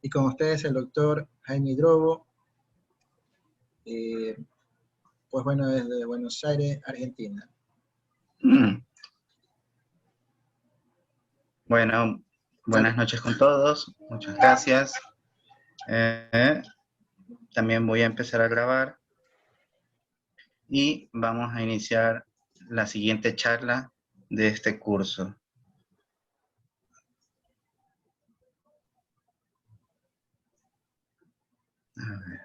Y con ustedes el doctor Jaime Drobo, eh, pues bueno, desde Buenos Aires, Argentina. Bueno, buenas noches con todos, muchas gracias. También voy a empezar a grabar y vamos a iniciar la siguiente charla de este curso. A ver.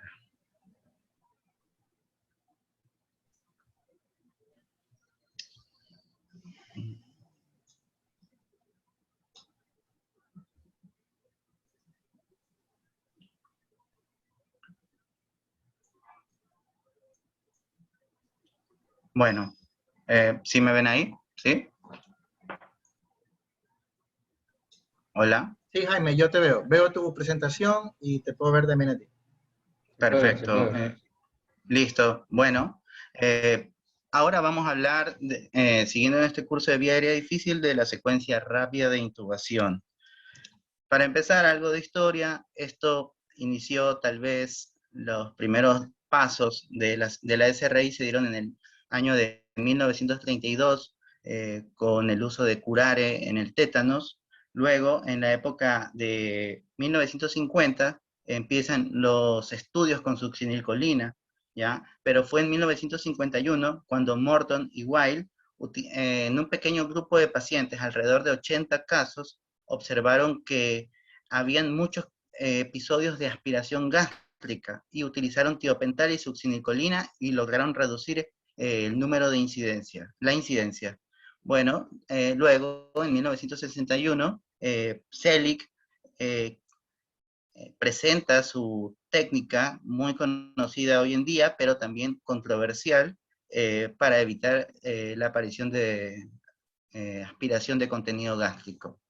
Bueno, ¿sí me ven ahí? ¿Sí? Hola. Sí, Jaime, yo te veo. Veo tu presentación y te puedo ver de a ti. Perfecto. Listo. Bueno, ahora vamos a hablar, siguiendo en este curso de vía aérea difícil, de la secuencia rápida de intubación. Para empezar, algo de historia. Esto inició tal vez los primeros pasos de la SRI se dieron en el año de 1932 con el uso de curare en el tétanos. Luego, en la época de 1950, empiezan los estudios con succinilcolina, ¿ya? Pero fue en 1951 cuando Morton y Weil, en un pequeño grupo de pacientes, alrededor de 80 casos, observaron que habían muchos episodios de aspiración gástrica y utilizaron tiopental y succinilcolina y lograron reducir el número de la incidencia. Bueno, luego en 1961, Selig presenta su técnica muy conocida hoy en día, pero también controversial, para evitar la aparición de aspiración de contenido gástrico.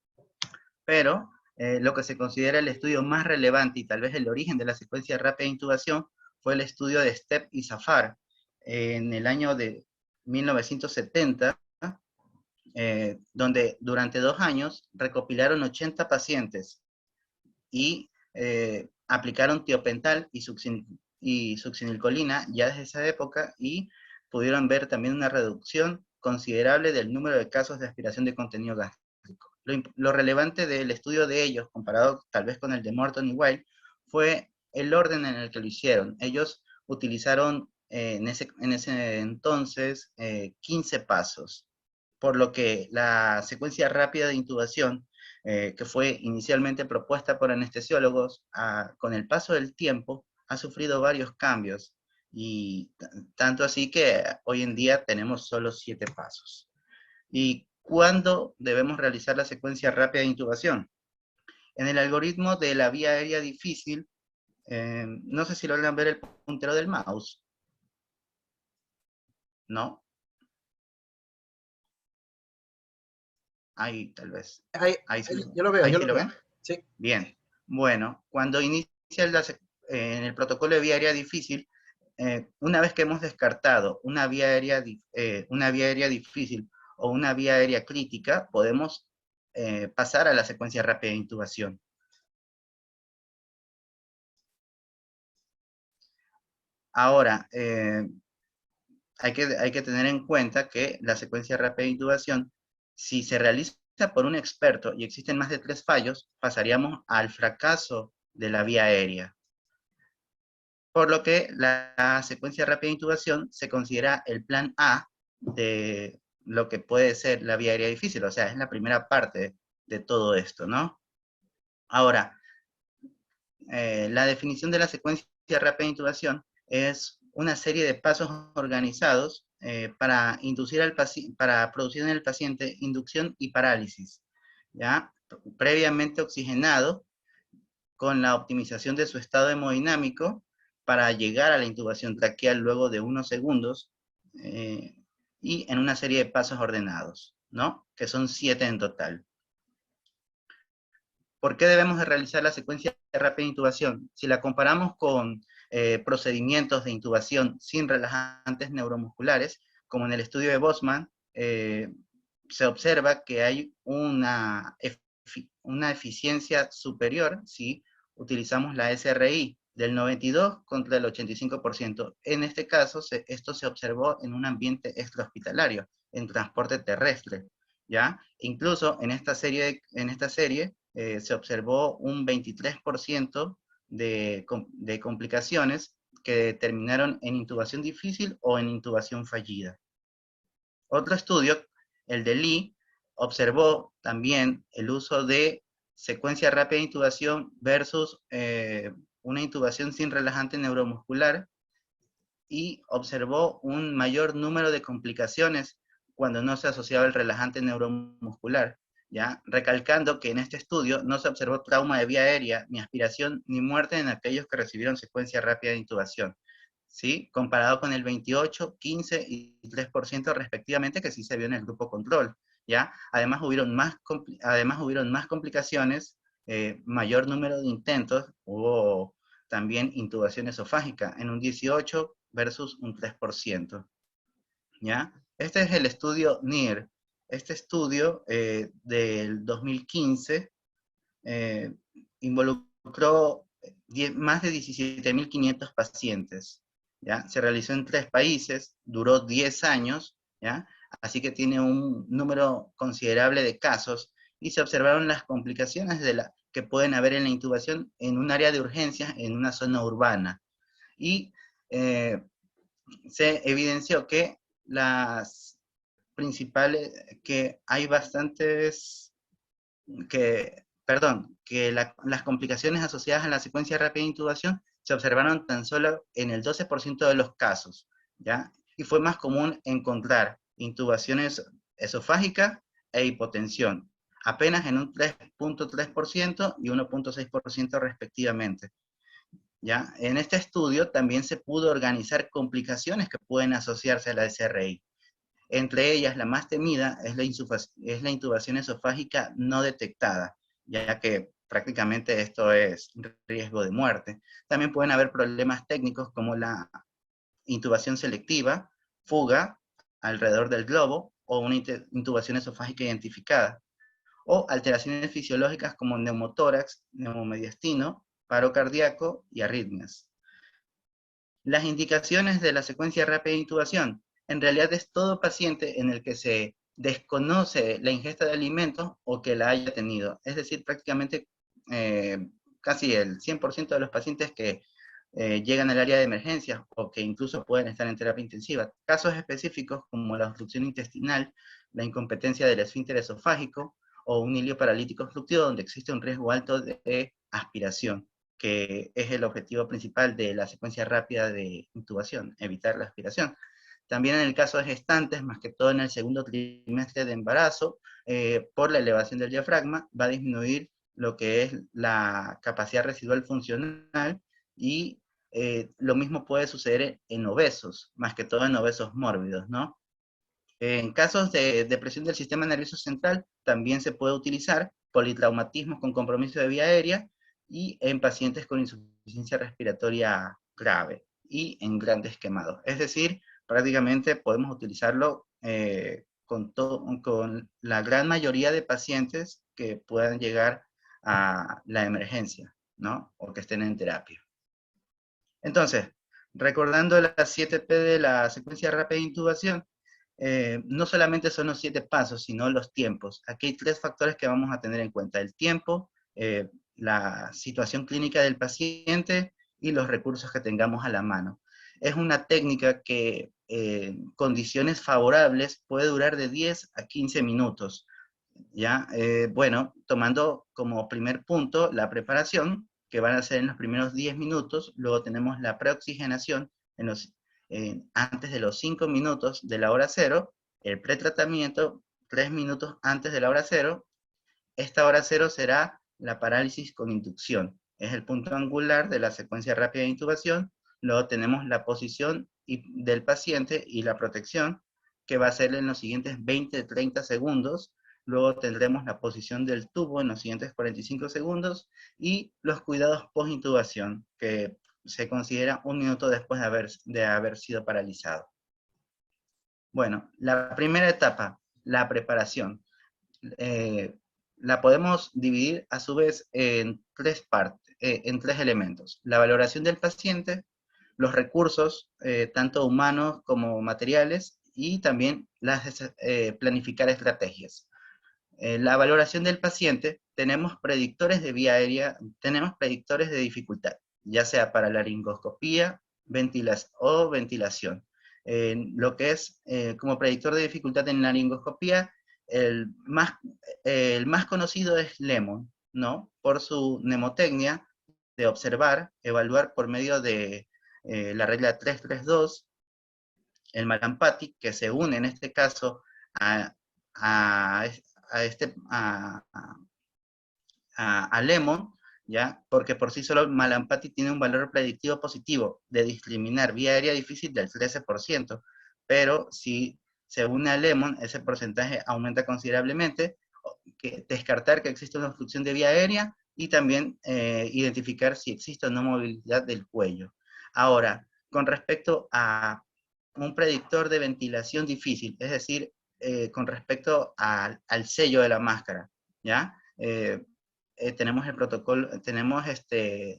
Pero lo que se considera el estudio más relevante y tal vez el origen de la secuencia rápida de intubación fue el estudio de Stepp y Zafar en el año de 1970, donde durante 2 años recopilaron 80 pacientes y aplicaron tiopental y succinilcolina ya desde esa época y pudieron ver también una reducción considerable del número de casos de aspiración de contenido gástrico. Lo relevante del estudio de ellos, comparado tal vez con el de Morton y Weil, fue el orden en el que lo hicieron. Ellos utilizaron en ese entonces 15 pasos, por lo que la secuencia rápida de intubación, que fue inicialmente propuesta por anestesiólogos, con el paso del tiempo ha sufrido varios cambios, y tanto así que hoy en día tenemos solo 7 pasos. ¿Y cuándo debemos realizar la secuencia rápida de intubación? En el algoritmo de la vía aérea difícil, no sé si logran ver el puntero del mouse. ¿No? Ahí tal vez. Ahí sí, yo lo veo, ¿ahí yo sí lo lo veo. ven? Sí. Bien. Bueno, cuando inicia en el protocolo de vía aérea difícil, una vez que hemos descartado una vía aérea difícil o una vía aérea crítica, podemos pasar a la secuencia rápida de intubación. Ahora, hay que tener en cuenta que la secuencia rápida de intubación, si se realiza por un experto y existen más de 3 fallos, pasaríamos al fracaso de la vía aérea. Por lo que la secuencia rápida de intubación se considera el plan A de lo que puede ser la vía aérea difícil, o sea, es la primera parte de todo esto, ¿no? Ahora, la definición de la secuencia rápida de intubación es una serie de pasos organizados para producir en el paciente inducción y parálisis, ¿ya? Previamente oxigenado, con la optimización de su estado hemodinámico para llegar a la intubación traqueal luego de unos segundos, y en una serie de pasos ordenados, ¿no? Que son 7 en total. ¿Por qué debemos de realizar la secuencia rápida de intubación? Si la comparamos con procedimientos de intubación sin relajantes neuromusculares, como en el estudio de Bosman, se observa que hay una una eficiencia superior si utilizamos la SRI del 92 contra el 85%. En este caso, esto se observó en un ambiente extrahospitalario, en transporte terrestre, ¿ya? Incluso en esta serie se observó un 23% de complicaciones que terminaron en intubación difícil o en intubación fallida. Otro estudio, el de Lee, observó también el uso de secuencia rápida de intubación versus una intubación sin relajante neuromuscular y observó un mayor número de complicaciones cuando no se asociaba el relajante neuromuscular, ¿ya? Recalcando que en este estudio no se observó trauma de vía aérea, ni aspiración, ni muerte en aquellos que recibieron secuencia rápida de intubación, ¿sí? Comparado con el 28, 15 y 3% respectivamente que sí se vio en el grupo control, ¿ya? Además hubieron más complicaciones, mayor número de intentos, hubo también intubación esofágica en un 18 versus un 3%, ¿ya? Este es el estudio NIR. Este estudio del 2015 involucró más de 17.500 pacientes, ¿ya? Se realizó en 3 países, duró 10 años, ¿ya? Así que tiene un número considerable de casos y se observaron las complicaciones que pueden haber en la intubación en un área de urgencias en una zona urbana. Y se evidenció que que hay bastantes, las complicaciones asociadas a la secuencia rápida de intubación se observaron tan solo en el 12% de los casos, ¿ya? Y fue más común encontrar intubaciones esofágicas e hipotensión, apenas en un 3.3% y 1.6% respectivamente, ¿ya? En este estudio también se pudo organizar complicaciones que pueden asociarse a la SRI. Entre ellas, la más temida es la intubación esofágica no detectada, ya que prácticamente esto es riesgo de muerte. También pueden haber problemas técnicos como la intubación selectiva, fuga alrededor del globo o una intubación esofágica identificada, o alteraciones fisiológicas como neumotórax, neumomediastino, paro cardíaco y arritmias. Las indicaciones de la secuencia rápida de intubación. En realidad es todo paciente en el que se desconoce la ingesta de alimentos o que la haya tenido. Es decir, prácticamente casi el 100% de los pacientes que llegan al área de emergencias o que incluso pueden estar en terapia intensiva. Casos específicos como la obstrucción intestinal, la incompetencia del esfínter esofágico o un hilio paralítico obstructivo donde existe un riesgo alto de aspiración, que es el objetivo principal de la secuencia rápida de intubación, evitar la aspiración. También en el caso de gestantes, más que todo en el segundo trimestre de embarazo, por la elevación del diafragma, va a disminuir lo que es la capacidad residual funcional y lo mismo puede suceder en obesos, más que todo en obesos mórbidos, ¿no? En casos de depresión del sistema nervioso central, también se puede utilizar politraumatismos con compromiso de vía aérea y en pacientes con insuficiencia respiratoria grave y en grandes quemados. Es decir, prácticamente podemos utilizarlo con la gran mayoría de pacientes que puedan llegar a la emergencia, ¿no? O que estén en terapia. Entonces, recordando las 7P de la secuencia rápida de intubación, no solamente son los 7 pasos, sino los tiempos. Aquí hay 3 factores que vamos a tener en cuenta: el tiempo, la situación clínica del paciente y los recursos que tengamos a la mano. Es una técnica que en condiciones favorables puede durar de 10 a 15 minutos. ¿Ya? Bueno, tomando como primer punto la preparación, que van a ser en los primeros 10 minutos, luego tenemos la preoxigenación antes de los 5 minutos de la hora cero, el pretratamiento 3 minutos antes de la hora cero. Esta hora cero será la parálisis con inducción, es el punto angular de la secuencia rápida de intubación. Luego tenemos la posición del paciente y la protección, que va a ser en los siguientes 20-30 segundos. Luego tendremos la posición del tubo en los siguientes 45 segundos y los cuidados post-intubación, que se considera 1 minuto después de haber sido paralizado. Bueno, la primera etapa, la preparación. la podemos dividir a su vez en tres partes, en tres elementos. La valoración del paciente, los recursos, tanto humanos como materiales, y también planificar estrategias. La valoración del paciente, tenemos predictores de vía aérea, tenemos predictores de dificultad, ya sea para laringoscopía o ventilación. Lo que es como predictor de dificultad en laringoscopía, el más, el más conocido es Lemon, ¿no? Por su mnemotecnia de observar, evaluar por medio de la regla 332, el Malampati, que se une en este caso a, a, a Lemon, ¿ya? Porque por sí solo Malampati tiene un valor predictivo positivo de discriminar vía aérea difícil del 13%, pero si se une a Lemon, ese porcentaje aumenta considerablemente, descartar que existe una obstrucción de vía aérea y también identificar si existe o no movilidad del cuello. Ahora, con respecto a un predictor de ventilación difícil, es decir, con respecto al sello de la máscara, ¿ya? Tenemos el protocolo, tenemos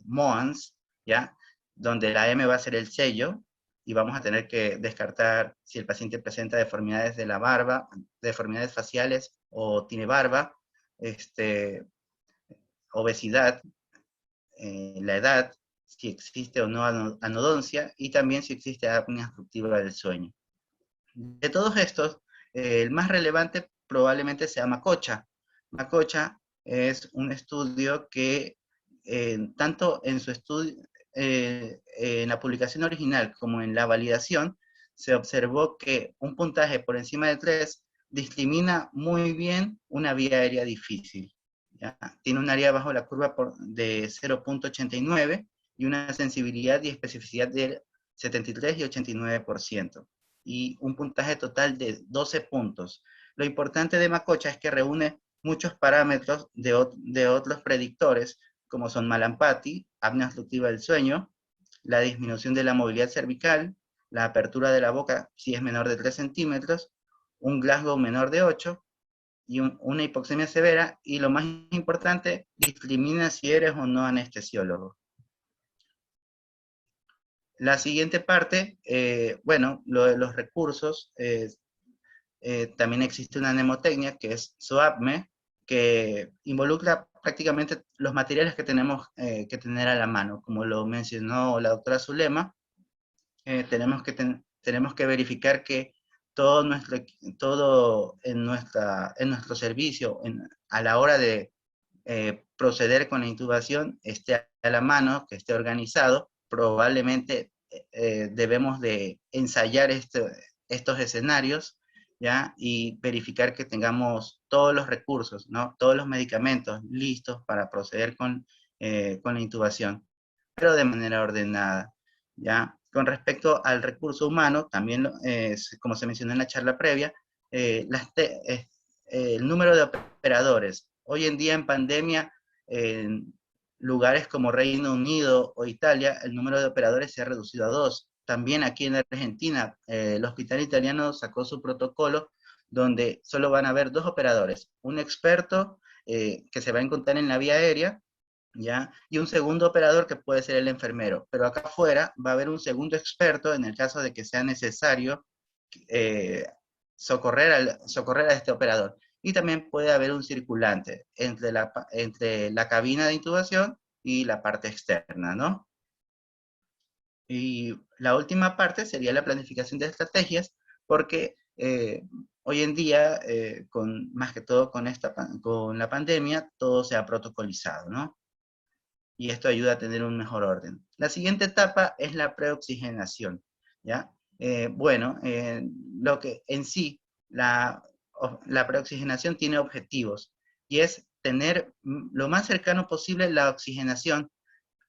MOANS, ¿ya? Donde la M va a ser el sello, y vamos a tener que descartar si el paciente presenta deformidades de la barba, deformidades faciales o tiene barba, obesidad, la edad, si existe o no anodoncia, y también si existe apnea obstructiva del sueño. De todos estos, el más relevante probablemente sea Macocha. Macocha es un estudio que, tanto en su estudio, en la publicación original como en la validación, se observó que un puntaje por encima de 3 discrimina muy bien una vía aérea difícil, ¿ya? Tiene un área bajo la curva de 0.89 y una sensibilidad y especificidad de 73 y 89%. Y un puntaje total de 12 puntos. Lo importante de Macocha es que reúne muchos parámetros de otros predictores, como son Malampati, apnea obstructiva del sueño, la disminución de la movilidad cervical, la apertura de la boca si es menor de 3 centímetros, un Glasgow menor de 8, y una hipoxemia severa, y lo más importante, discrimina si eres o no anestesiólogo. La siguiente parte, bueno, lo de los recursos, también existe una mnemotecnia que es SOAPME, que involucra prácticamente los materiales que tenemos que tener a la mano. Como lo mencionó la doctora Zulema, tenemos que verificar que todo en nuestro servicio, a la hora de proceder con la intubación, esté a la mano, que esté organizado. Probablemente debemos de ensayar estos escenarios, ¿ya? Y verificar que tengamos todos los recursos, ¿no? Todos los medicamentos listos para proceder con la intubación, pero de manera ordenada, ¿ya? Con respecto al recurso humano, también, como se mencionó en la charla previa, el número de operadores. Hoy en día en pandemia, en lugares como Reino Unido o Italia, el número de operadores se ha reducido a 2. También aquí en Argentina, el hospital italiano sacó su protocolo donde solo van a haber 2 operadores, un experto que se va a encontrar en la vía aérea, ¿ya? Y un segundo operador que puede ser el enfermero. Pero acá afuera va a haber un segundo experto en el caso de que sea necesario socorrer a este operador. Y también puede haber un circulante entre la cabina de intubación y la parte externa, ¿no? Y la última parte sería la planificación de estrategias, porque hoy en día, más que todo con la pandemia, todo se ha protocolizado, ¿no? Y esto ayuda a tener un mejor orden. La siguiente etapa es la preoxigenación, ¿ya? Bueno, lo que en sí, la preoxigenación tiene objetivos, y es tener lo más cercano posible la oxigenación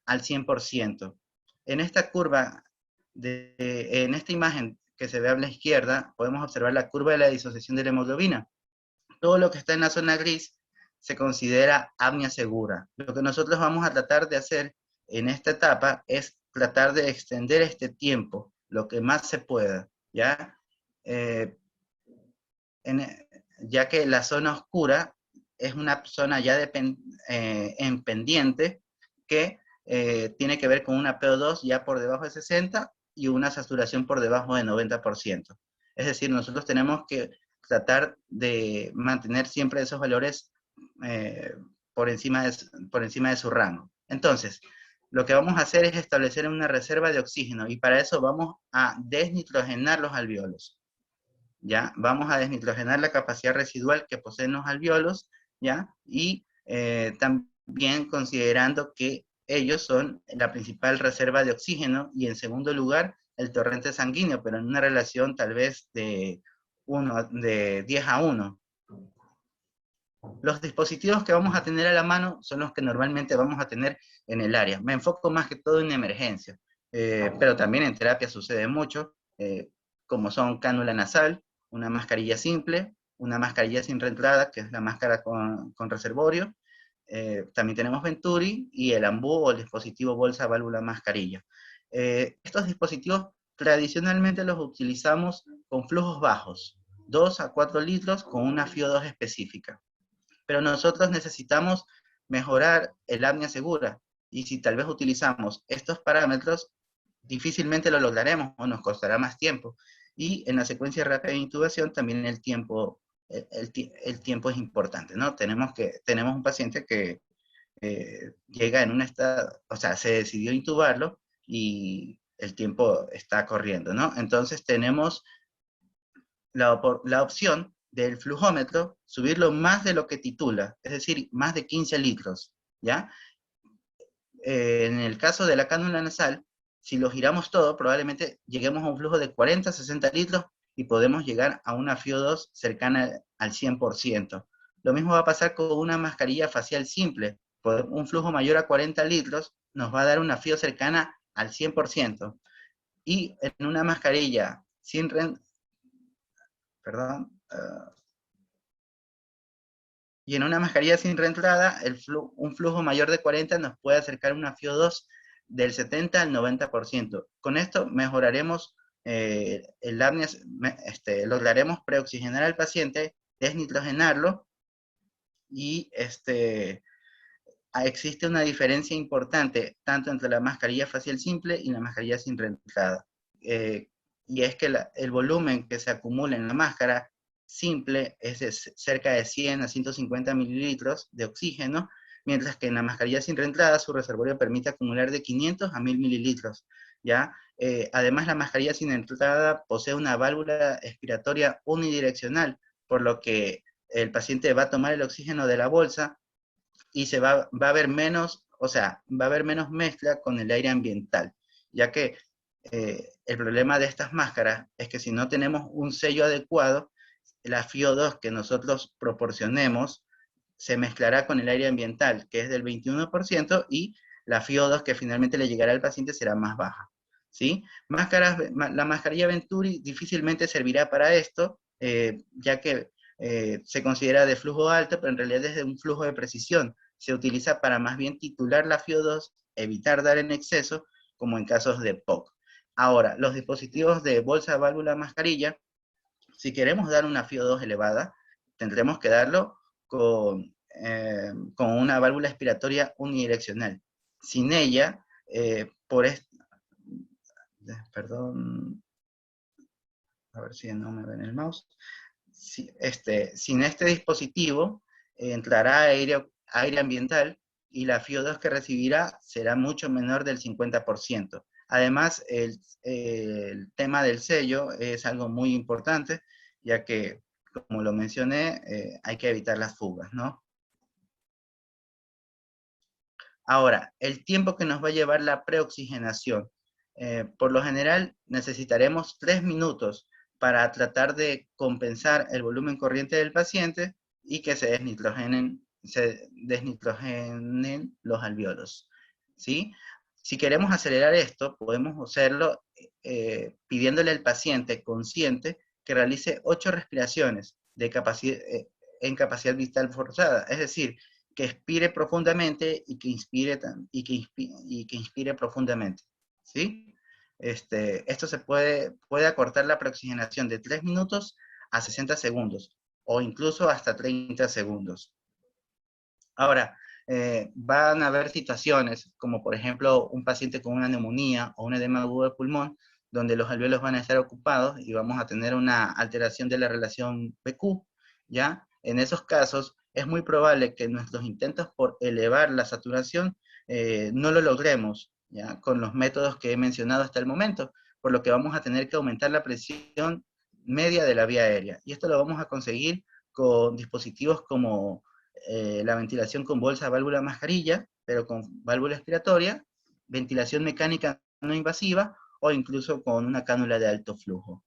al 100%. En esta curva, en esta imagen que se ve a la izquierda, podemos observar la curva de la disociación de la hemoglobina. Todo lo que está en la zona gris se considera apnea segura. Lo que nosotros vamos a tratar de hacer en esta etapa es tratar de extender este tiempo lo que más se pueda, ¿ya? Ya que la zona oscura es una zona ya en pendiente que tiene que ver con una PO2 ya por debajo de 60 y una saturación por debajo de 90%. Es decir, nosotros tenemos que tratar de mantener siempre esos valores por encima de su rango. Entonces, lo que vamos a hacer es establecer una reserva de oxígeno y para eso vamos a desnitrogenar los alvéolos. ¿Ya? Vamos a desnitrogenar la capacidad residual que poseen los alvéolos, ¿ya? Y también considerando que ellos son la principal reserva de oxígeno y en segundo lugar el torrente sanguíneo, pero en una relación tal vez de 10 a 1. Los dispositivos que vamos a tener a la mano son los que normalmente vamos a tener en el área. Me enfoco más que todo en emergencia, pero también en terapia sucede mucho, como son cánula nasal, una mascarilla simple, una mascarilla sin reentrada, que es la máscara con reservorio. También tenemos Venturi y el AMBU o el dispositivo bolsa válvula mascarilla. Estos dispositivos tradicionalmente los utilizamos con flujos bajos, 2 a 4 litros con una FIO2 específica. Pero nosotros necesitamos mejorar el apnea segura y si tal vez utilizamos estos parámetros, difícilmente lo lograremos o nos costará más tiempo. Y en la secuencia rápida de intubación también el tiempo es importante, ¿no? Tenemos un paciente que llega en un estado, o sea, se decidió intubarlo y el tiempo está corriendo, ¿no? Entonces tenemos la opción del flujómetro, subirlo más de lo que titula, es decir, más de 15 litros, ¿ya? En el caso de la cánula nasal, si lo giramos todo, probablemente lleguemos a un flujo de 40, 60 litros y podemos llegar a una FIO2 cercana al 100%. Lo mismo va a pasar con una mascarilla facial simple. Un flujo mayor a 40 litros nos va a dar una FIO cercana al 100%. Y en una mascarilla sin y en una mascarilla sin reentrada, un flujo mayor de 40 nos puede acercar una FIO2 del 70 al 90%. Con esto mejoraremos el apnea, lograremos preoxigenar al paciente, desnitrogenarlo y existe una diferencia importante tanto entre la mascarilla facial simple y la mascarilla sin reentrada. Y es que el volumen que se acumula en la máscara simple es de cerca de 100 a 150 mililitros de oxígeno, mientras que en la mascarilla sin reentrada su reservorio permite acumular de 500 a 1000 mililitros, ¿ya? Además, la mascarilla sin entrada posee una válvula expiratoria unidireccional, por lo que el paciente va a tomar el oxígeno de la bolsa y va a haber menos, o sea, va a haber menos mezcla con el aire ambiental, ya que el problema de estas máscaras es que si no tenemos un sello adecuado, la FIO2 que nosotros proporcionemos se mezclará con el aire ambiental, que es del 21%, y la FIO2 que finalmente le llegará al paciente será más baja. ¿Sí? La mascarilla Venturi difícilmente servirá para esto, ya que se considera de flujo alto, pero en realidad es de un flujo de precisión. Se utiliza para más bien titular la FIO2, evitar dar en exceso, como en casos de POC. Ahora, los dispositivos de bolsa, válvula, mascarilla, si queremos dar una FIO2 elevada, tendremos que darlo con una válvula expiratoria unidireccional. Sin ella, perdón, a ver si no me ven el mouse. Sin este dispositivo entrará aire ambiental y la FIO2 que recibirá será mucho menor del 50%. Además, el tema del sello es algo muy importante, ya que, como lo mencioné, hay que evitar las fugas, ¿no? Ahora, el tiempo que nos va a llevar la preoxigenación. Por lo general, necesitaremos 3 minutos para tratar de compensar el volumen corriente del paciente y que se desnitrogenen los alvéolos, ¿sí? Si queremos acelerar esto, podemos hacerlo pidiéndole al paciente consciente que realice 8 respiraciones en capacidad vital forzada, es decir, que expire profundamente y que inspire profundamente, ¿sí? Esto puede acortar la preoxigenación de 3 minutos a 60 segundos o incluso hasta 30 segundos. Ahora, van a haber situaciones, como por ejemplo un paciente con una neumonía o un edema agudo de pulmón, donde los alvéolos van a estar ocupados y vamos a tener una alteración de la relación PQ, ¿ya? En esos casos, es muy probable que nuestros intentos por elevar la saturación no lo logremos, ¿ya? Con los métodos que he mencionado hasta el momento, por lo que vamos a tener que aumentar la presión media de la vía aérea. Y esto lo vamos a conseguir con dispositivos como la ventilación con bolsa, válvula, mascarilla, pero con válvula expiratoria, ventilación mecánica no invasiva o incluso con una cánula de alto flujo.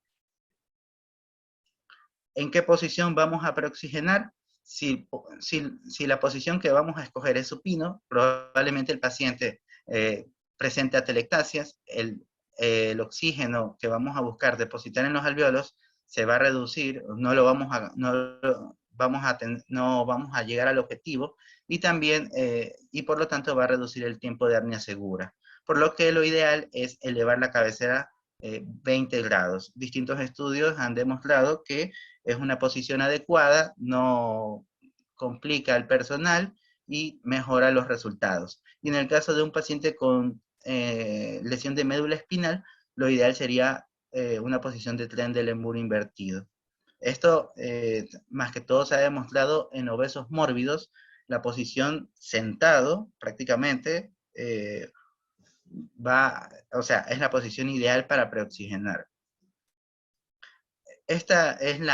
¿En qué posición vamos a preoxigenar? Si la posición que vamos a escoger es supino, probablemente el paciente presente atelectasias, el oxígeno que vamos a buscar depositar en los alvéolos se va a reducir, no vamos a llegar al objetivo, y también, y por lo tanto va a reducir el tiempo de apnea segura. Por lo que lo ideal es elevar la cabecera 20 grados. Distintos estudios han demostrado que es una posición adecuada, no complica al personal y mejora los resultados. Y en el caso de un paciente con lesión de médula espinal, lo ideal sería una posición de tren del emburo invertido. Esto, más que todo, se ha demostrado en obesos mórbidos, la posición sentado, prácticamente, o sea, es la posición ideal para preoxigenar. Esta es un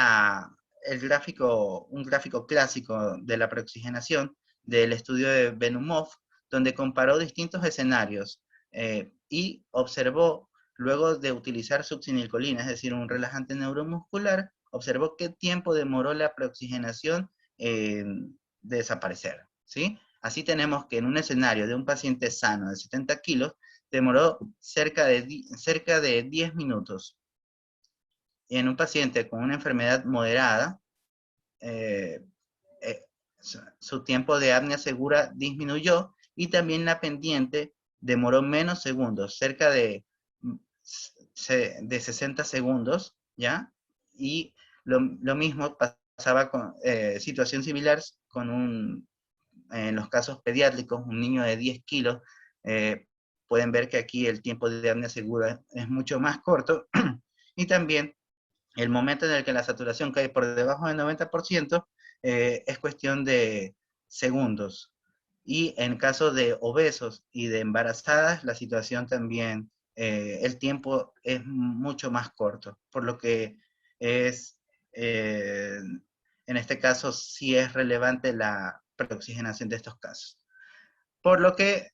gráfico clásico de la preoxigenación del estudio de Benumov, donde comparó distintos escenarios y observó, luego de utilizar succinilcolina, es decir, un relajante neuromuscular, observó qué tiempo demoró la preoxigenación en desaparecer, ¿sí? Así tenemos que en un escenario de un paciente sano de 70 kilos, demoró cerca de 10 minutos. Y en un paciente con una enfermedad moderada, eh, eh, su tiempo de apnea segura disminuyó y también la pendiente demoró menos segundos, cerca de 60 segundos, ¿ya? Y lo mismo pasaba con situación similar en los casos pediátricos, un niño de 10 kilos, pueden ver que aquí el tiempo de apnea segura es mucho más corto, y también el momento en el que la saturación cae por debajo del 90% es cuestión de segundos. Y en caso de obesos y de embarazadas, la situación también, el tiempo es mucho más corto, por lo que es, en este caso, sí es relevante la preoxigenación de estos casos. Por lo que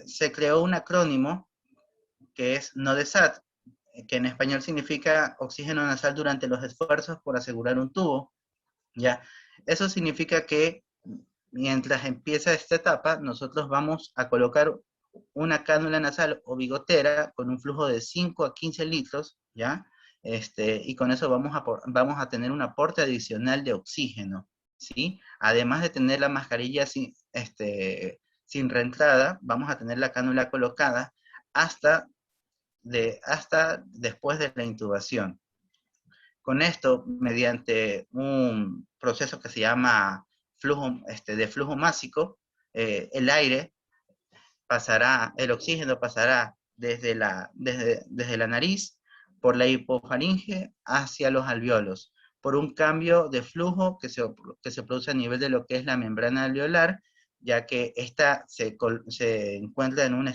se creó un acrónimo que es NODESAT, que en español significa oxígeno nasal durante los esfuerzos por asegurar un tubo, ¿ya? Eso significa que mientras empieza esta etapa, nosotros vamos a colocar una cánula nasal o bigotera con un flujo de 5 a 15 litros, ¿ya? Y con eso vamos a tener un aporte adicional de oxígeno, ¿sí? Además de tener la mascarilla sin reentrada, vamos a tener la cánula colocada hasta después de la intubación. Con esto, mediante un proceso que se llama de flujo másico, el aire pasará, el oxígeno pasará desde la nariz, por la hipofaringe, hacia los alvéolos, por un cambio de flujo que se produce a nivel de lo que es la membrana alveolar, ya que esta se encuentra en un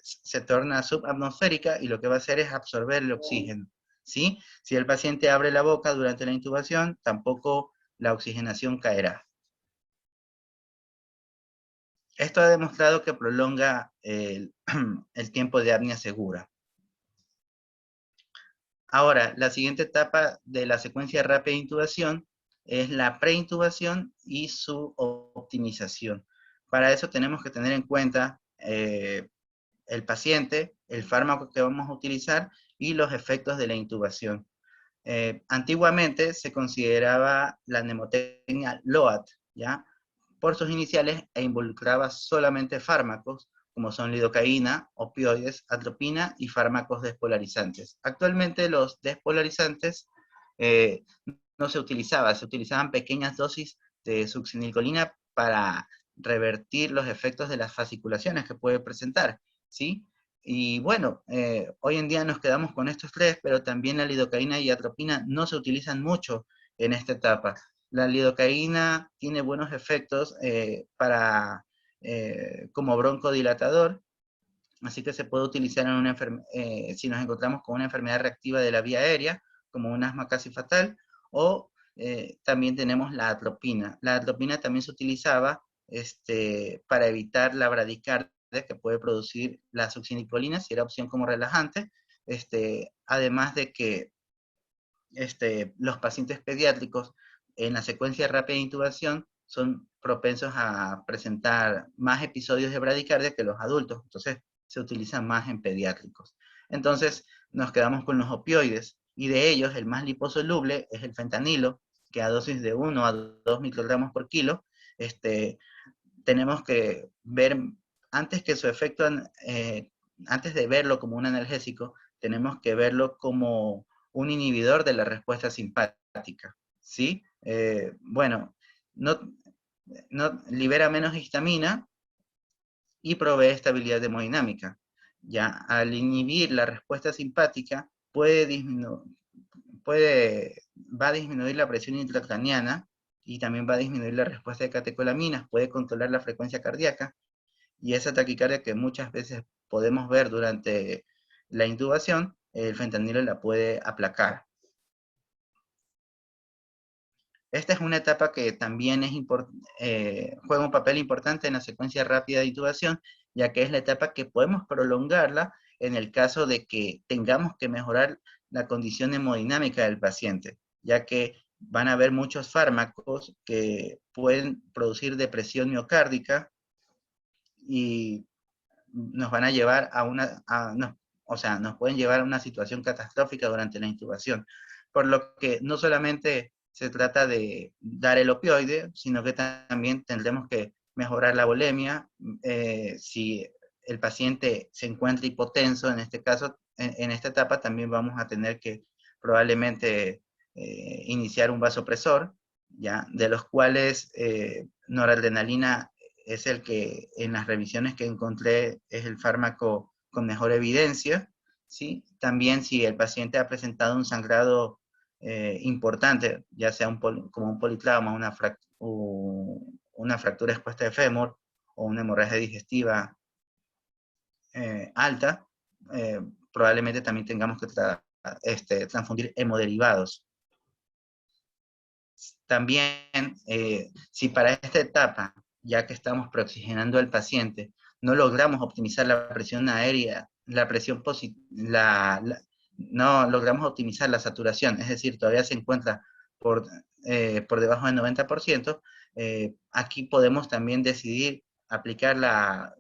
se torna subatmosférica y lo que va a hacer es absorber el oxígeno, ¿sí? Si el paciente abre la boca durante la intubación, tampoco la oxigenación caerá. Esto ha demostrado que prolonga el tiempo de apnea segura. Ahora, la siguiente etapa de la secuencia rápida de intubación es la preintubación y su optimización. Para eso tenemos que tener en cuenta el paciente, el fármaco que vamos a utilizar y los efectos de la intubación. Antiguamente se consideraba la mnemotecnia LOAT, ¿ya? Por sus iniciales e involucraba solamente fármacos, como son lidocaína, opioides, atropina y fármacos despolarizantes. Actualmente los despolarizantes no se utilizaban pequeñas dosis succinilcolina para revertir los efectos de las fasciculaciones que puede presentar, ¿sí? Y bueno, hoy en día nos quedamos con estos tres, pero también la lidocaína y atropina no se utilizan mucho en esta etapa. La lidocaína tiene buenos efectos como broncodilatador, así que se puede utilizar si nos encontramos con una enfermedad reactiva de la vía aérea, como un asma casi fatal, o también tenemos la atropina. La atropina también se utilizaba para evitar la bradicardia que puede producir la succinilcolina, si era opción como relajante, además de que los pacientes pediátricos en la secuencia rápida de intubación son propensos a presentar más episodios de bradicardia que los adultos, entonces se utilizan más en pediátricos. Entonces nos quedamos con los opioides, y de ellos el más liposoluble es el fentanilo, que a dosis de 1 a 2 microgramos por kilo, tenemos que ver, antes que su efecto, antes de verlo como un analgésico, tenemos que verlo como un inhibidor de la respuesta simpática, ¿sí? Bueno, no libera menos histamina y provee estabilidad hemodinámica. Ya, al inhibir la respuesta simpática, va a disminuir la presión intracraniana y también va a disminuir la respuesta de catecolaminas, puede controlar la frecuencia cardíaca, y esa taquicardia que muchas veces podemos ver durante la intubación, el fentanilo la puede aplacar. Esta es una etapa que también juega un papel importante en la secuencia rápida de intubación, ya que es la etapa que podemos prolongarla en el caso de que tengamos que mejorar la condición hemodinámica del paciente, ya que van a haber muchos fármacos que pueden producir depresión miocárdica y nos van a llevar nos pueden llevar a una situación catastrófica durante la intubación. Por lo que no solamente se trata de dar el opioide, sino que también tendremos que mejorar la volemia. Si el paciente se encuentra hipotenso, en este caso, en esta etapa también vamos a tener que probablemente iniciar un vasopresor, ¿ya? De los cuales noradrenalina es el que en las revisiones que encontré es el fármaco con mejor evidencia, ¿sí? También si el paciente ha presentado un sangrado importante, ya sea como un politrauma, una fractura expuesta de fémur o una hemorragia digestiva alta, probablemente también tengamos que transfundir hemoderivados. También, si para esta etapa, ya que estamos preoxigenando al paciente, no logramos optimizar la presión aérea, no logramos optimizar la saturación, es decir, todavía se encuentra por debajo del 90%, aquí podemos también decidir aplicar la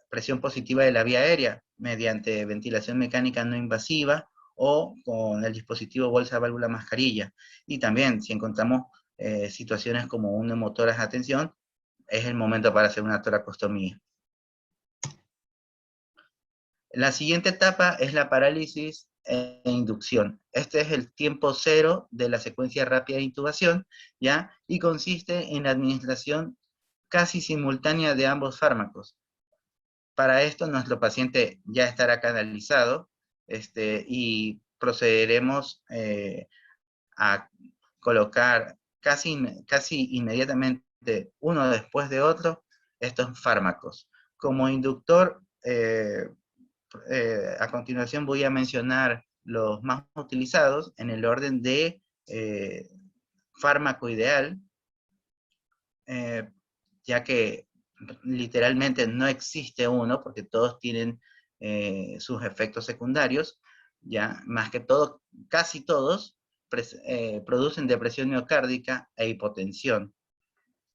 presión positiva de la vía aérea mediante ventilación mecánica no invasiva o con el dispositivo bolsa válvula mascarilla. Y también, si encontramos situaciones como un neumotórax a tensión, es el momento para hacer una toracostomía. La siguiente etapa es la parálisis e inducción. Este es el tiempo cero de la secuencia rápida de intubación, ¿ya? Y consiste en la administración casi simultánea de ambos fármacos. Para esto, nuestro paciente ya estará canalizado y procederemos a colocar casi inmediatamente, uno después de otro, estos fármacos. Como inductor, a continuación voy a mencionar los más utilizados en el orden de fármaco ideal, ya que literalmente no existe uno, porque todos tienen sus efectos secundarios, ya más que todo, casi todos producen depresión miocárdica e hipotensión,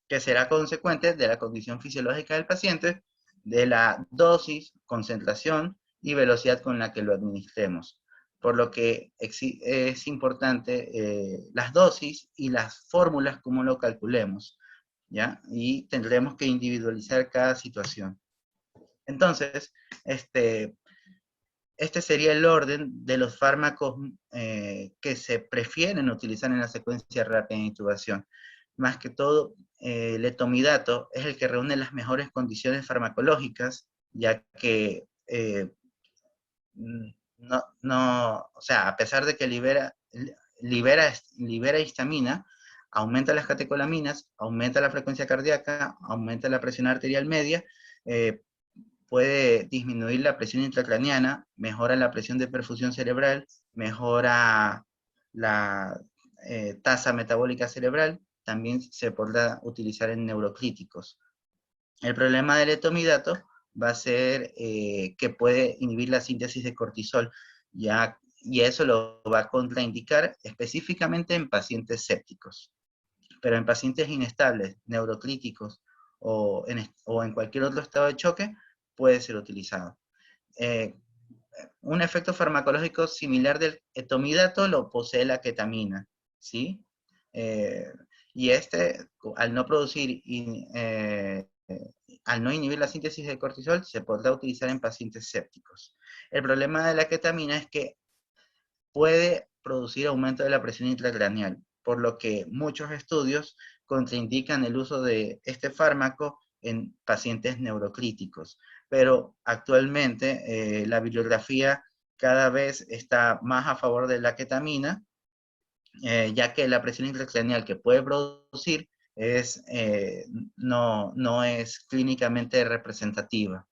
que será consecuente de la condición fisiológica del paciente, de la dosis, concentración y velocidad con la que lo administremos. Por lo que es importante las dosis y las fórmulas como lo calculemos, ¿ya? Y tendremos que individualizar cada situación. Entonces, este sería el orden de los fármacos que se prefieren utilizar en la secuencia rápida de intubación. más que todo, el etomidato es el que reúne las mejores condiciones farmacológicas, ya que o sea, a pesar de que libera histamina, aumenta las catecolaminas, aumenta la frecuencia cardíaca, aumenta la presión arterial media, eh, puede disminuir la presión intracraneana, mejora la presión de perfusión cerebral, mejora la tasa metabólica cerebral, también se podrá utilizar en neuroclíticos. El problema del etomidato va a ser que puede inhibir la síntesis de cortisol, y eso lo va a contraindicar específicamente en pacientes sépticos. Pero en pacientes inestables, neuroclíticos o en cualquier otro estado de choque, puede ser utilizado. Un efecto farmacológico similar del etomidato lo posee la ketamina, ¿sí? Y al no producir, al no inhibir la síntesis de cortisol, se podrá utilizar en pacientes sépticos. El problema de la ketamina es que puede producir aumento de la presión intracraneal, por lo que muchos estudios contraindican el uso de este fármaco en pacientes neuroclíticos. Pero actualmente la bibliografía cada vez está más a favor de la ketamina, ya que la presión intracraneal que puede producir no es clínicamente representativa.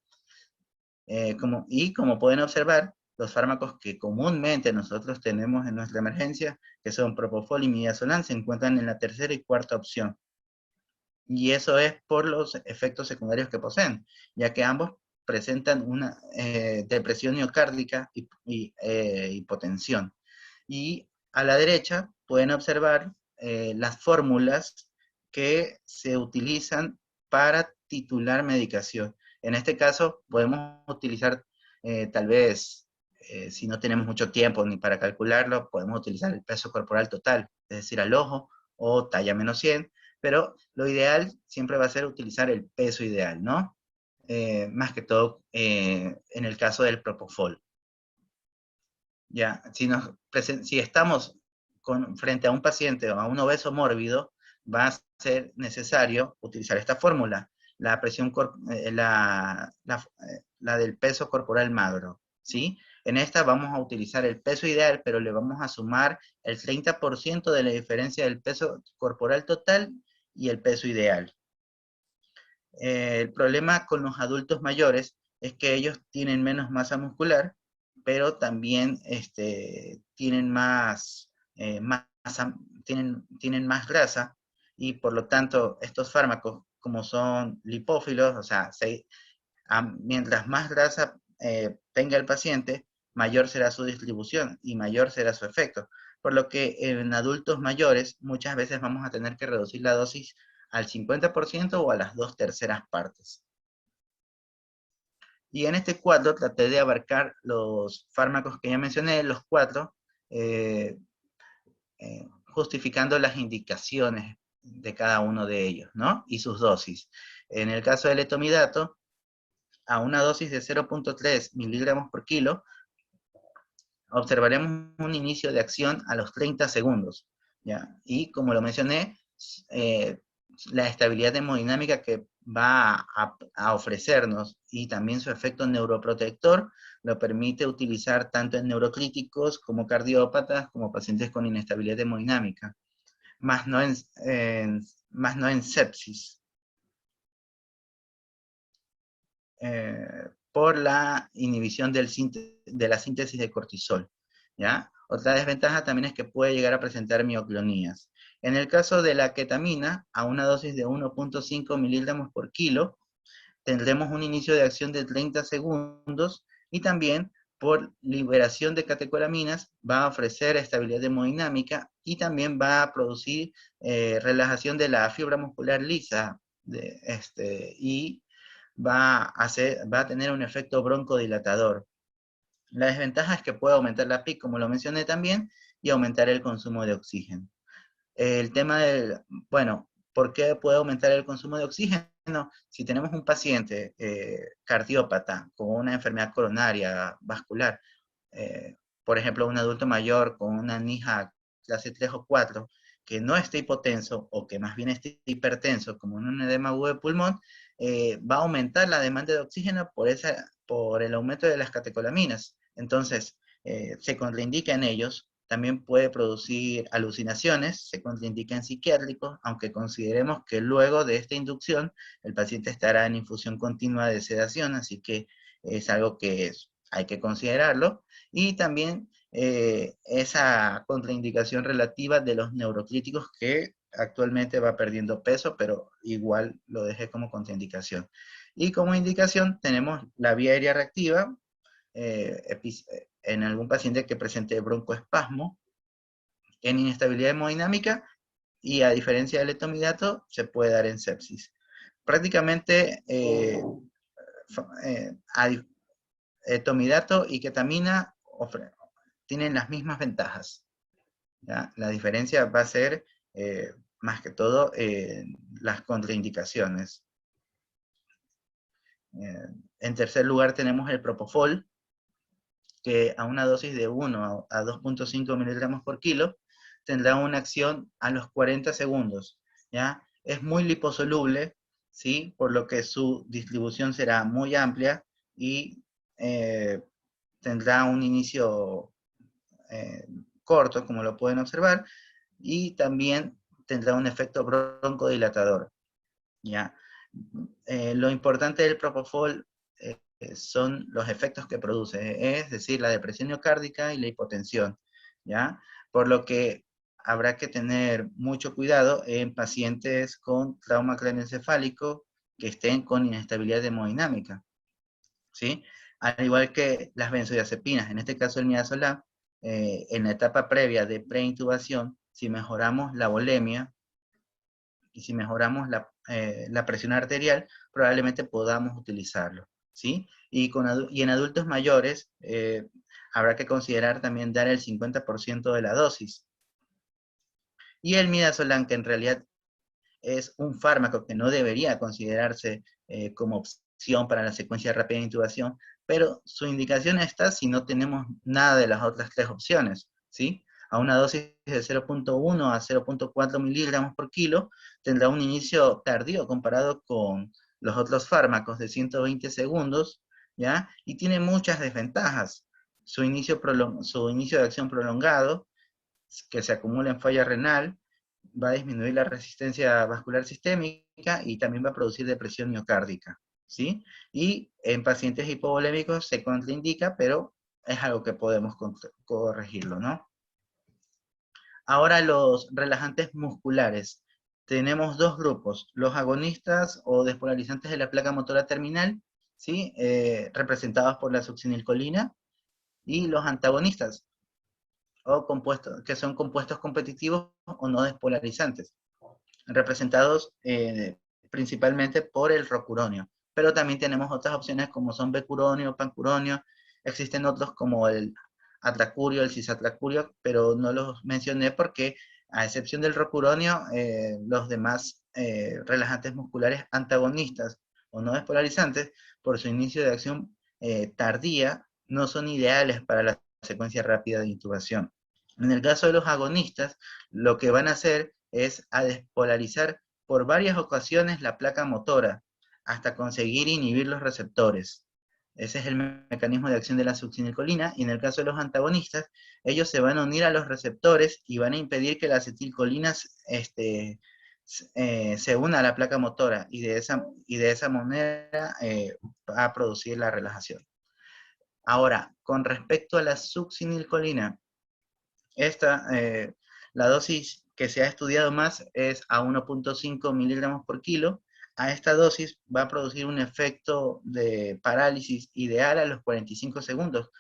Como pueden observar, los fármacos que comúnmente nosotros tenemos en nuestra emergencia, que son Propofol y Midazolam, se encuentran en la tercera y cuarta opción. Y eso es por los efectos secundarios que poseen, ya que ambos presentan una depresión miocárdica y hipotensión. Y a la derecha pueden observar las fórmulas que se utilizan para titular medicación. En este caso, podemos utilizar tal vez, si no tenemos mucho tiempo ni para calcularlo, podemos utilizar el peso corporal total, es decir, al ojo o talla menos 100, pero lo ideal siempre va a ser utilizar el peso ideal, ¿no? Más que todo en el caso del Propofol. Ya, si estamos frente a un paciente o a un obeso mórbido, va a ser necesario utilizar esta fórmula, la presión, la del peso corporal magro, ¿sí? En esta vamos a utilizar el peso ideal, pero le vamos a sumar el 30% de la diferencia del peso corporal total y el peso ideal. El problema con los adultos mayores es que ellos tienen menos masa muscular, pero también tienen tienen más grasa, y por lo tanto estos fármacos, como son lipófilos, o sea, mientras más grasa tenga el paciente, mayor será su distribución y mayor será su efecto. Por lo que en adultos mayores muchas veces vamos a tener que reducir la dosis al 50% o a las 2/3 partes. Y en este cuadro traté de abarcar los fármacos que ya mencioné, los 4, justificando las indicaciones de cada uno de ellos, ¿no? Y sus dosis. En el caso del etomidato, a una dosis de 0.3 miligramos por kilo, observaremos un inicio de acción a los 30 segundos, ¿ya? Y como lo mencioné, la estabilidad hemodinámica que va a ofrecernos y también su efecto neuroprotector lo permite utilizar tanto en neuroclíticos como cardiópatas como pacientes con inestabilidad hemodinámica, más no en sepsis. Por la inhibición de la síntesis de cortisol, ¿ya? Otra desventaja también es que puede llegar a presentar mioclonías. En el caso de la ketamina, a una dosis de 1.5 miligramos por kilo, tendremos un inicio de acción de 30 segundos, y también por liberación de catecolaminas va a ofrecer estabilidad hemodinámica y también va a producir relajación de la fibra muscular lisa y va a tener un efecto broncodilatador. La desventaja es que puede aumentar la PIC, como lo mencioné también, y aumentar el consumo de oxígeno. El tema bueno, ¿por qué puede aumentar el consumo de oxígeno? Si tenemos un paciente cardiópata con una enfermedad coronaria vascular, por ejemplo, un adulto mayor con una NIHA clase 3 o 4, no esté hipotenso o que más bien esté hipertenso, como en un edema agudo de pulmón, va a aumentar la demanda de oxígeno por el aumento de las catecolaminas. Entonces, se contraindica en ellos. También puede producir alucinaciones, se contraindica en psiquiátricos, aunque consideremos que luego de esta inducción el paciente estará en infusión continua de sedación, así que es algo que hay que considerarlo. Y también esa contraindicación relativa de los neuroclíticos que actualmente va perdiendo peso, pero igual lo dejé como contraindicación. Y como indicación tenemos la vía aérea reactiva, en algún paciente que presente broncoespasmo, en inestabilidad hemodinámica, y a diferencia del etomidato, se puede dar en sepsis. Prácticamente, etomidato y ketamina tienen las mismas ventajas, ¿ya? La diferencia va a ser, más que todo, las contraindicaciones. En tercer lugar tenemos el propofol, que a una dosis de 1 a 2.5 miligramos por kilo tendrá una acción a los 40 segundos, ¿ya? Es muy liposoluble, ¿sí? Por lo que su distribución será muy amplia y tendrá un inicio corto, como lo pueden observar, y también tendrá un efecto broncodilatador, ¿ya? Lo importante del propofol son los efectos que produce, es decir, la depresión miocárdica y la hipotensión, ¿ya? Por lo que habrá que tener mucho cuidado en pacientes con trauma craneoencefálico que estén con inestabilidad hemodinámica, ¿sí? Al igual que las benzodiazepinas, en este caso el midazolam, en la etapa previa de preintubación, si mejoramos la volemia y si mejoramos la presión arterial, probablemente podamos utilizarlo, ¿sí? Y en adultos mayores, habrá que considerar también dar el 50% de la dosis. Y el midazolam, que en realidad es un fármaco que no debería considerarse como opción para la secuencia rápida de intubación, pero su indicación está si no tenemos nada de las otras tres opciones, ¿sí? A una dosis de 0.1 a 0.4 miligramos por kilo, tendrá un inicio tardío comparado con los otros fármacos de 120 segundos, ¿ya? Y tiene muchas desventajas. Su inicio de acción prolongado, que se acumula en falla renal, va a disminuir la resistencia vascular sistémica y también va a producir depresión miocárdica, ¿sí? Y en pacientes hipovolémicos se contraindica, pero es algo que podemos corregirlo, ¿no? Ahora los relajantes musculares. Tenemos dos grupos, los agonistas o despolarizantes de la placa motora terminal, ¿sí? Representados por la succinilcolina, y los antagonistas, o compuestos, que son compuestos competitivos o no despolarizantes, representados principalmente por el rocuronio. Pero también tenemos otras opciones como son becuronio, pancuronio, existen otros como el atracurio, el cisatracurio, pero no los mencioné porque, a excepción del rocuronio, los demás relajantes musculares antagonistas o no despolarizantes, por su inicio de acción tardía, no son ideales para la secuencia rápida de intubación. En el caso de los agonistas, lo que van a hacer es a despolarizar por varias ocasiones la placa motora hasta conseguir inhibir los receptores. Ese es el mecanismo de acción de la succinilcolina, y en el caso de los antagonistas, ellos se van a unir a los receptores y van a impedir que la acetilcolina se una a la placa motora, y de esa manera va a producir la relajación. Ahora, con respecto a la succinilcolina, la dosis que se ha estudiado más es a 1.5 miligramos por kilo. A esta dosis va a producir un efecto de parálisis ideal a los 45 segundos,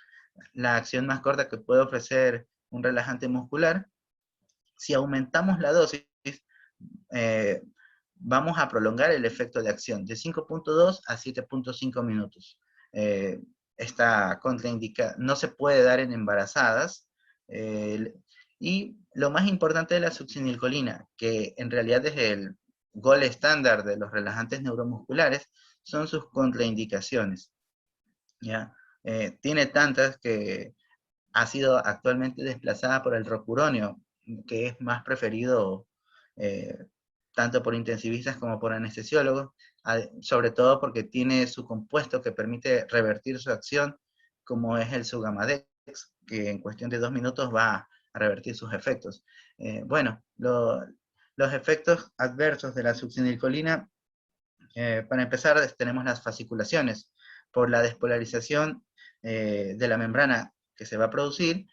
la acción más corta que puede ofrecer un relajante muscular. Si aumentamos la dosis, eh, vamos a prolongar el efecto de acción de 5.2 a 7.5 minutos. Esta no se puede dar en embarazadas, y lo más importante de la succinilcolina, que en realidad es el gold estándar de los relajantes neuromusculares, son sus contraindicaciones, ¿ya? Tiene tantas que ha sido actualmente desplazada por el rocuronio. que es más preferido tanto por intensivistas como por anestesiólogos, sobre todo porque tiene su compuesto que permite revertir su acción, como es el Sugamadex, que en cuestión de 2 minutos va a revertir sus efectos. Bueno, los efectos adversos de la succinilcolina, para empezar, tenemos las fasciculaciones. Por la despolarización de la membrana que se va a producir,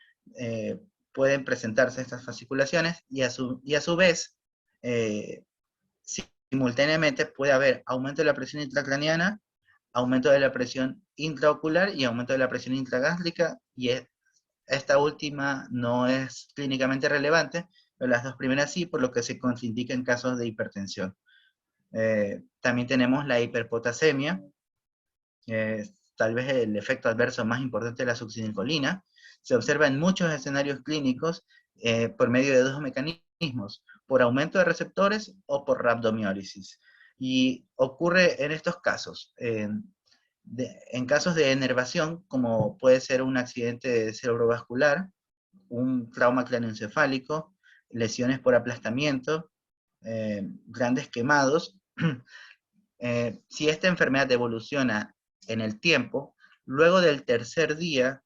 pueden presentarse estas fasciculaciones y a su vez, simultáneamente puede haber aumento de la presión intracraniana, aumento de la presión intraocular y aumento de la presión intragástrica, y esta última no es clínicamente relevante, pero las dos primeras sí, por lo que se contraindica en casos de hipertensión. También tenemos la hiperpotasemia, tal vez el efecto adverso más importante de la succinilcolina. Se observa en muchos escenarios clínicos por medio de dos mecanismos, por aumento de receptores o por rhabdomiólisis. Y ocurre en estos casos, en casos de enervación, como puede ser un accidente cerebrovascular, un trauma craneoencefálico, lesiones por aplastamiento, grandes quemados. Si esta enfermedad evoluciona en el tiempo, luego del tercer día,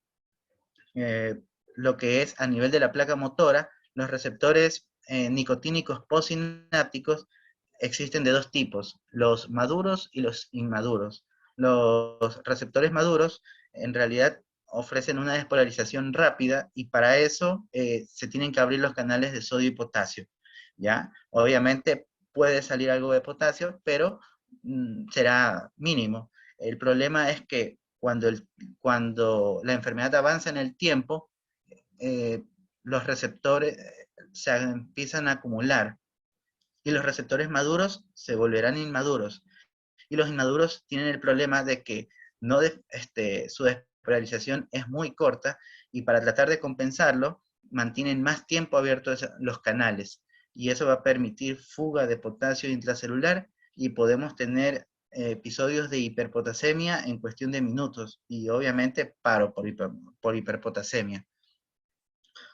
lo que es a nivel de la placa motora, los receptores nicotínicos postsinápticos existen de dos tipos, los maduros y los inmaduros. Los receptores maduros en realidad ofrecen una despolarización rápida y para eso se tienen que abrir los canales de sodio y potasio, ¿ya? Obviamente puede salir algo de potasio, pero será mínimo. El problema es que cuando la enfermedad avanza en el tiempo, los receptores se empiezan a acumular y los receptores maduros se volverán inmaduros. Y los inmaduros tienen el problema de que su despolarización es muy corta y para tratar de compensarlo, mantienen más tiempo abiertos los canales. Y eso va a permitir fuga de potasio intracelular y podemos tener episodios de hiperpotasemia en cuestión de minutos y obviamente paro por hiperpotasemia.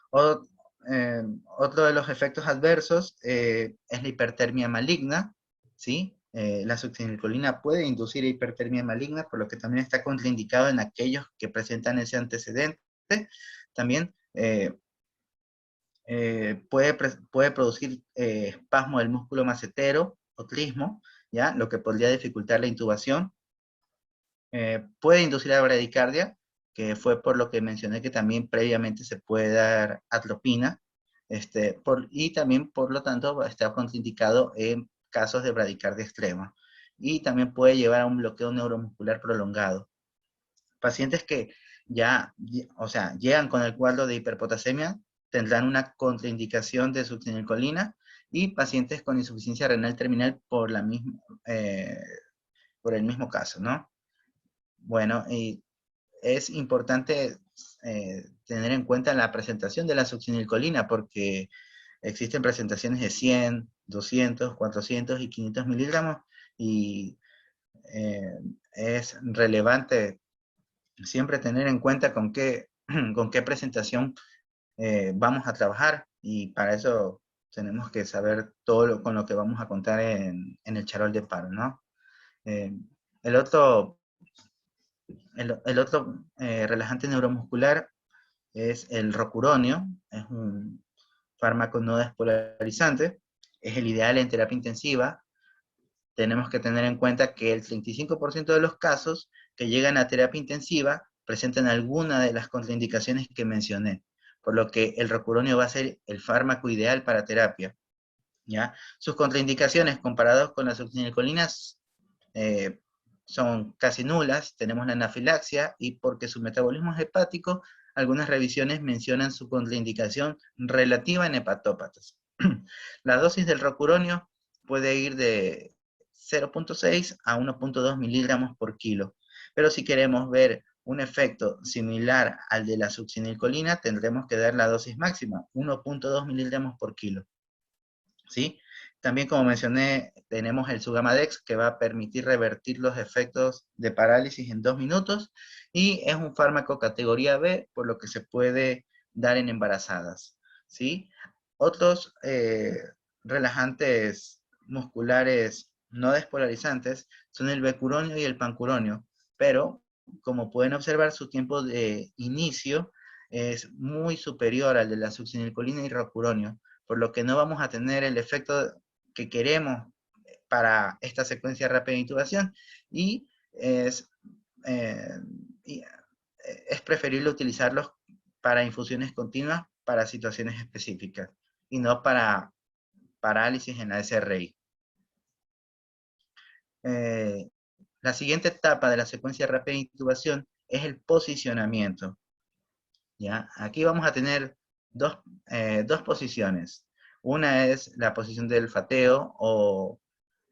Otro de los efectos adversos es la hipertermia maligna, ¿sí? La succinilcolina puede inducir hipertermia maligna, por lo que también está contraindicado en aquellos que presentan ese antecedente. También puede producir espasmo del músculo macetero o trismo, ¿ya? Lo que podría dificultar la intubación. Puede inducir la bradicardia, que fue por lo que mencioné que también previamente se puede dar atropina, y también, por lo tanto, está contraindicado en casos de bradicardia extrema. Y también puede llevar a un bloqueo neuromuscular prolongado. Pacientes que llegan con el cuadro de hiperpotasemia tendrán una contraindicación de succinilcolina, y pacientes con insuficiencia renal terminal por el mismo caso, ¿no? Bueno, y es importante tener en cuenta la presentación de la succinilcolina, porque existen presentaciones de 100, 200, 400 y 500 miligramos, y es relevante siempre tener en cuenta con qué presentación vamos a trabajar, y para eso tenemos que saber todo con lo que vamos a contar en el charol de paro, ¿no? El otro relajante neuromuscular es el rocuronio, es un fármaco no despolarizante, es el ideal en terapia intensiva. Tenemos que tener en cuenta que el 35% de los casos que llegan a terapia intensiva presentan alguna de las contraindicaciones que mencioné, por lo que el rocuronio va a ser el fármaco ideal para terapia, ¿ya? Sus contraindicaciones comparadas con las succinilcolinas son casi nulas. Tenemos la anafilaxia, y porque su metabolismo es hepático, algunas revisiones mencionan su contraindicación relativa en hepatópatas. La dosis del rocuronio puede ir de 0.6 a 1.2 miligramos por kilo, pero si queremos ver un efecto similar al de la succinilcolina, tendremos que dar la dosis máxima, 1.2 miligramos por kilo, ¿sí? También, como mencioné, tenemos el Sugamadex, que va a permitir revertir los efectos de parálisis en 2 minutos, y es un fármaco categoría B, por lo que se puede dar en embarazadas, ¿sí? Otros relajantes musculares no despolarizantes son el becuronio y el pancuronio, pero como pueden observar, su tiempo de inicio es muy superior al de la succinilcolina y rocuronio, por lo que no vamos a tener el efecto que queremos para esta secuencia rápida de intubación, y es, eh, es preferible utilizarlos para infusiones continuas para situaciones específicas y no para parálisis en la SRI. La siguiente etapa de la secuencia rápida de intubación es el posicionamiento. ¿Ya? Aquí vamos a tener dos posiciones. Una es la posición del fateo o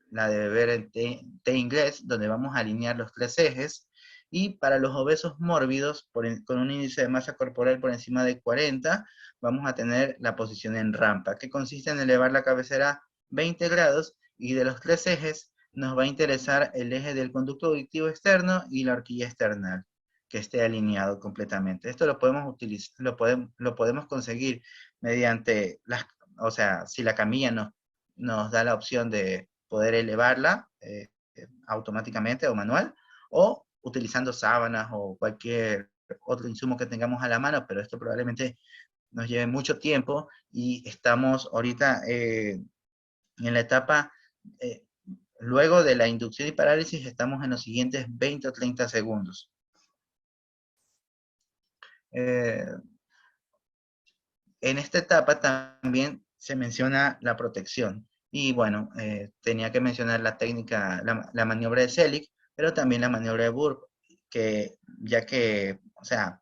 la de beber el té inglés, donde vamos a alinear los 3 ejes. Y para los obesos mórbidos, con un índice de masa corporal por encima de 40, vamos a tener la posición en rampa, que consiste en elevar la cabecera 20 grados, y de los 3 ejes nos va a interesar el eje del conducto auditivo externo y la horquilla externa, que esté alineado completamente. Esto lo podemos utilizar, lo podemos conseguir mediante o sea, si la camilla nos da la opción de poder elevarla automáticamente o manual, o utilizando sábanas o cualquier otro insumo que tengamos a la mano, pero esto probablemente nos lleve mucho tiempo, y estamos ahorita en la etapa, eh, luego de la inducción y parálisis, estamos en los siguientes 20 o 30 segundos. En esta etapa también se menciona la protección. Y bueno, tenía que mencionar la técnica, la maniobra de Selig, pero también la maniobra de Burp, que ya que, o sea,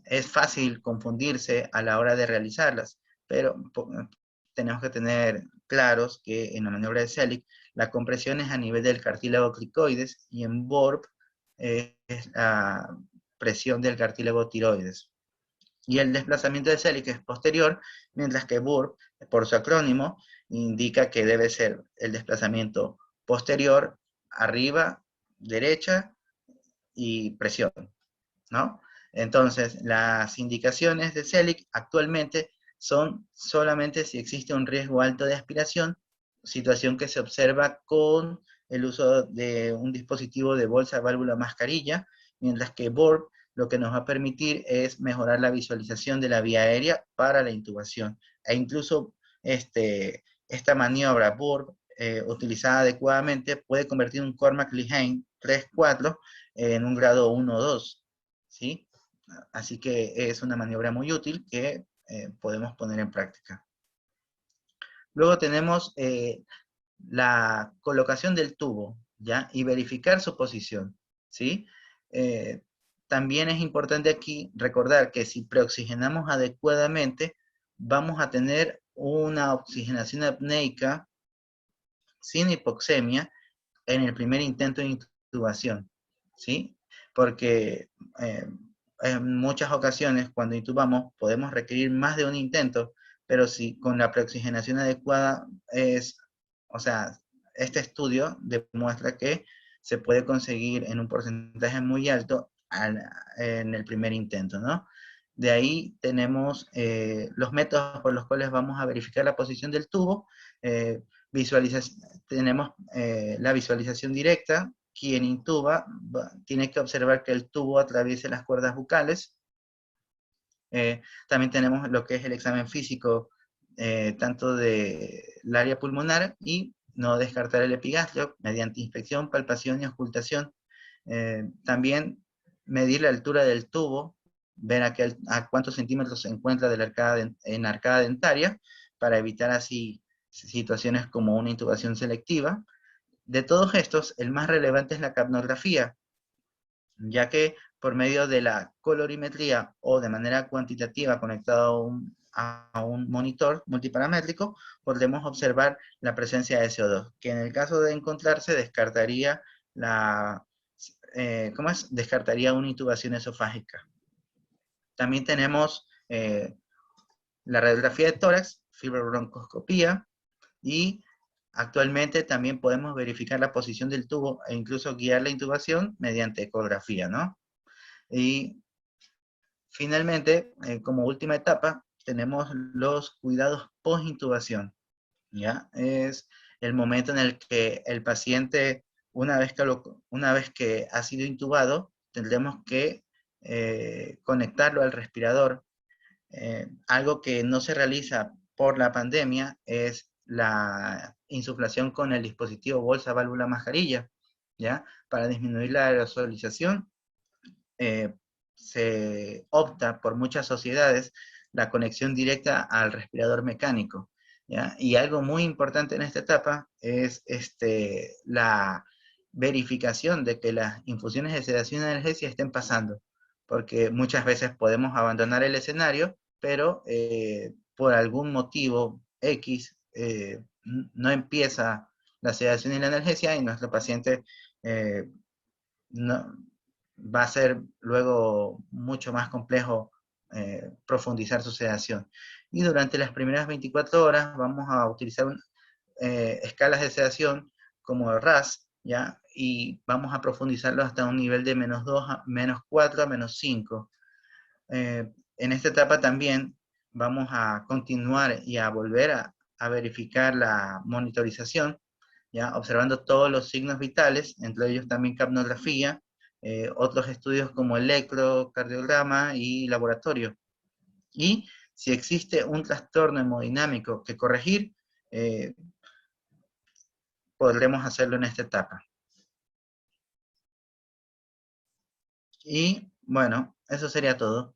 es fácil confundirse a la hora de realizarlas, pero tenemos que tener claros que en la maniobra de Selig la compresión es a nivel del cartílago cricoides, y en Burp es la presión del cartílago tiroides. Y el desplazamiento de Selig es posterior, mientras que Burp, por su acrónimo, indica que debe ser el desplazamiento posterior, arriba, derecha y presión, ¿no? Entonces, las indicaciones de Selig actualmente son solamente si existe un riesgo alto de aspiración, situación que se observa con el uso de un dispositivo de bolsa, válvula, mascarilla, mientras que Burp lo que nos va a permitir es mejorar la visualización de la vía aérea para la intubación. E incluso esta maniobra Burp, utilizada adecuadamente, puede convertir un Cormack-Lehane 3-4 en un grado 1 o 2, ¿sí? Así que es una maniobra muy útil que podemos poner en práctica. Luego tenemos la colocación del tubo, ¿ya? Y verificar su posición, ¿sí? También es importante aquí recordar que si preoxigenamos adecuadamente, vamos a tener una oxigenación apneica sin hipoxemia en el primer intento de intubación, ¿sí? Porque en muchas ocasiones cuando intubamos podemos requerir más de un intento, pero si con la preoxigenación adecuada o sea, este estudio demuestra que se puede conseguir en un porcentaje muy alto en el primer intento, ¿no? De ahí tenemos los métodos por los cuales vamos a verificar la posición del tubo. Tenemos la visualización directa. Quien intuba tiene que observar que el tubo atraviese las cuerdas bucales. También tenemos lo que es el examen físico, tanto del área pulmonar, y no descartar el epigastrio mediante inspección, palpación y auscultación. También medir la altura del tubo, ver a cuántos centímetros se encuentra de la arcada dentaria, para evitar así situaciones como una intubación selectiva. De todos estos, el más relevante es la capnografía, ya que por medio de la colorimetría o de manera cuantitativa conectado a un monitor multiparamétrico, podemos observar la presencia de CO2, que en el caso de encontrarse descartaría descartaría una intubación esofágica. También tenemos la radiografía de tórax, fibrobroncoscopía, y actualmente también podemos verificar la posición del tubo e incluso guiar la intubación mediante ecografía, ¿no? Y finalmente, como última etapa, tenemos los cuidados post-intubación, ¿ya? Es el momento en el que el paciente, una vez que ha sido intubado, tendremos que conectarlo al respirador. Algo que no se realiza por la pandemia es la insuflación con el dispositivo bolsa, válvula, mascarilla, ¿ya? Para disminuir la aerosolización, se opta por muchas sociedades la conexión directa al respirador mecánico, ¿ya? Y algo muy importante en esta etapa es la verificación de que las infusiones de sedación y analgesia estén pasando, porque muchas veces podemos abandonar el escenario, pero por algún motivo X no empieza la sedación y la analgesia y nuestro paciente no, va a ser luego mucho más complejo profundizar su sedación. Y durante las primeras 24 horas vamos a utilizar escalas de sedación como el RASS, ¿ya? Y vamos a profundizarlo hasta un nivel de -2, a -4, a -5. En esta etapa también vamos a continuar y a volver a verificar la monitorización, ¿ya? Observando todos los signos vitales, entre ellos también capnografía, otros estudios como electrocardiograma y laboratorio. Y si existe un trastorno hemodinámico que corregir, podremos hacerlo en esta etapa. Y bueno, eso sería todo.